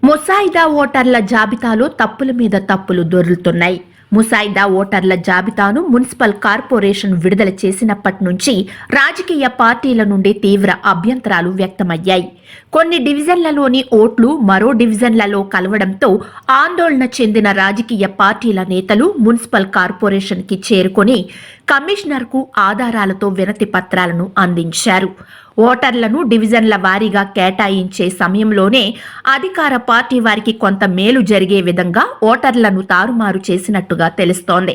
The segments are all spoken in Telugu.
ముసాయిదా ఓటర్ల జాబితాలో తప్పుల మీద తప్పులు దొర్లుతున్నాయి. ముసాయిదా ఓటర్ల జాబితాను మున్సిపల్ కార్పొరేషన్ విడుదల చేసినప్పటి నుంచి రాజకీయ పార్టీల నుండి తీవ్ర అభ్యంతరాలు వ్యక్తమయ్యాయి. కొన్ని డివిజన్లలోని ఓట్లు మరో డివిజన్లలో కలవడంతో ఆందోళన చెందిన రాజకీయ పార్టీల నేతలు మున్సిపల్ కార్పొరేషన్కి చేరుకొని కమిషనర్కు ఆధారాలతో వినతి పత్రాలను అందించారు. ఓటర్లను డివిజన్ల వారీగా కేటాయించే సమయంలోనే అధికార పార్టీ వారికి కొంత మేలు జరిగే విధంగా ఓటర్లను తారుమారు చేసినట్టుగా తెలుస్తోంది.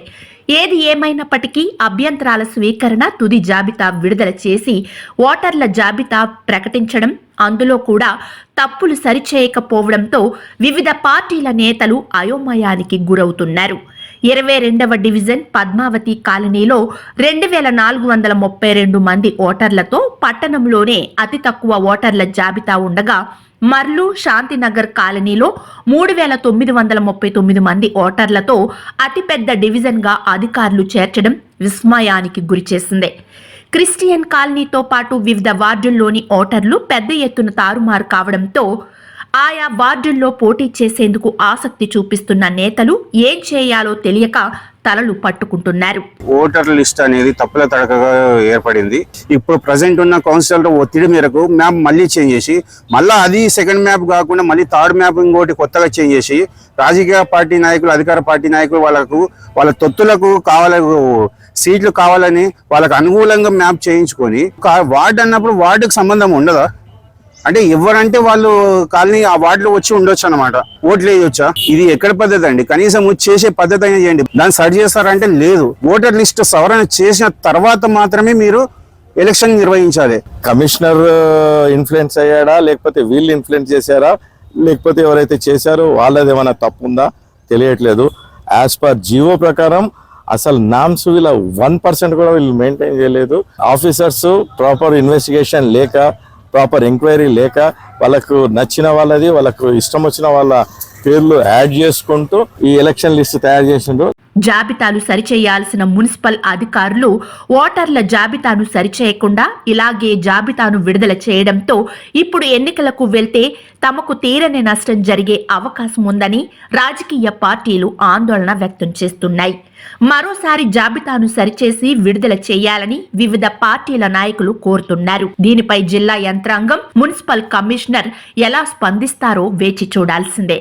ఏది ఏమైనప్పటికీ అభ్యంతరాల స్వీకరణ, తుది జాబితా విడుదల చేసి ఓటర్ల జాబితా ప్రకటించడం, అందులో కూడా తప్పులు సరిచేయకపోవడంతో వివిధ పార్టీల నేతలు అయోమయానికి గురవుతున్నారు. 22వ డివిజన్ పద్మావతి కాలనీలో 2432 మంది ఓటర్లతో పట్టణంలోనే అతి తక్కువ ఓటర్ల జాబితా ఉండగా, మర్లు శాంతినగర్ కాలనీలో 3939 మంది ఓటర్లతో అతిపెద్ద డివిజన్గా అధికారులు చేర్చడం విస్మయానికి గురిచేసింది. క్రిస్టియన్ కాలనీతో పాటు వివిధ వార్డుల్లోని ఓటర్లు పెద్ద ఎత్తున తారుమారు కావడంతో ఆయా వార్డుల్లో పోటీ చేసేందుకు ఆసక్తి చూపిస్తున్న నేతలు ఏం చేయాలో తెలియక తలలు పట్టుకుంటున్నారు. ఓటర్ లిస్ట్ అనేది తప్పుల తడకగా ఏర్పడింది. ఇప్పుడు ప్రజెంట్ ఉన్న కౌన్సిలర్ ఒత్తిడి మేరకు మ్యాప్ మళ్ళీ చేంజ్ చేసి, మళ్ళీ అది సెకండ్ మ్యాప్ కాకుండా మళ్ళీ థర్డ్ మ్యాప్ ఇంకోటి కొత్తగా చేంజ్ చేసి, రాజకీయ పార్టీ నాయకులు, అధికార పార్టీ నాయకులు వాళ్ళ తొత్తులకు సీట్లు కావాలని వాళ్ళకు అనుకూలంగా మ్యాప్ చేయించుకొని, వార్డు అన్నప్పుడు వార్డుకు సంబంధం ఉండదా? అంటే ఎవరంటే వాళ్ళు కాలనీ ఆ వార్డులో వచ్చి ఉండొచ్చు అనమాట, ఓట్లు వేయొచ్చా? ఇది ఎక్కడ పద్ధతి అండి? కనీసం చేసే పద్ధతి అయినా చేయండి. దాన్ని సరి చేస్తారంటే లేదు. ఓటర్ లిస్ట్ సవరణ చేసిన తర్వాత మాత్రమే మీరు ఎలక్షన్ నిర్వహించాలి. కమిషనర్ ఇన్ఫ్లుయెన్స్ అయ్యాడా, లేకపోతే వీళ్ళు ఇన్ఫ్లుయెన్స్ చేశారా, లేకపోతే ఎవరైతే చేశారో వాళ్ళది ఏమైనా తప్పు ఉందా తెలియట్లేదు. యాజ్ పర్ జీవో ప్రకారం అసలు నామ్స్ వీళ్ళ 1% కూడా వీళ్ళు మెయింటైన్ చేయలేదు. ఆఫీసర్స్ ప్రాపర్ ఇన్వెస్టిగేషన్ లేక, ప్రాపర్ ఎంక్వైరీ లేక, వాళ్ళకు నచ్చిన వాళ్ళది వాళ్ళకు ఇష్టం వచ్చిన వాళ్ళ పేర్లు యాడ్ చేసుకుంటూ ఈ ఎలక్షన్ లిస్ట్ తయారు చేసిండ్రు. జాబితాలు సరిచేయాల్సిన మున్సిపల్ అధికారులు ఓటర్ల జాబితాను సరిచేయకుండా ఇలాగే జాబితాను విడుదల చేయడంతో ఇప్పుడు ఎన్నికలకు వెళ్తే తమకు తీరని నష్టం జరిగే అవకాశం ఉందని రాజకీయ పార్టీలు ఆందోళన వ్యక్తం చేస్తున్నాయి. మరోసారి జాబితాను సరిచేసి విడుదల చేయాలని వివిధ పార్టీల నాయకులు కోరుతున్నారు. దీనిపై జిల్లా యంత్రాంగం, మున్సిపల్ కమిషనర్ ఎలా స్పందిస్తారో వేచి చూడాల్సిందే.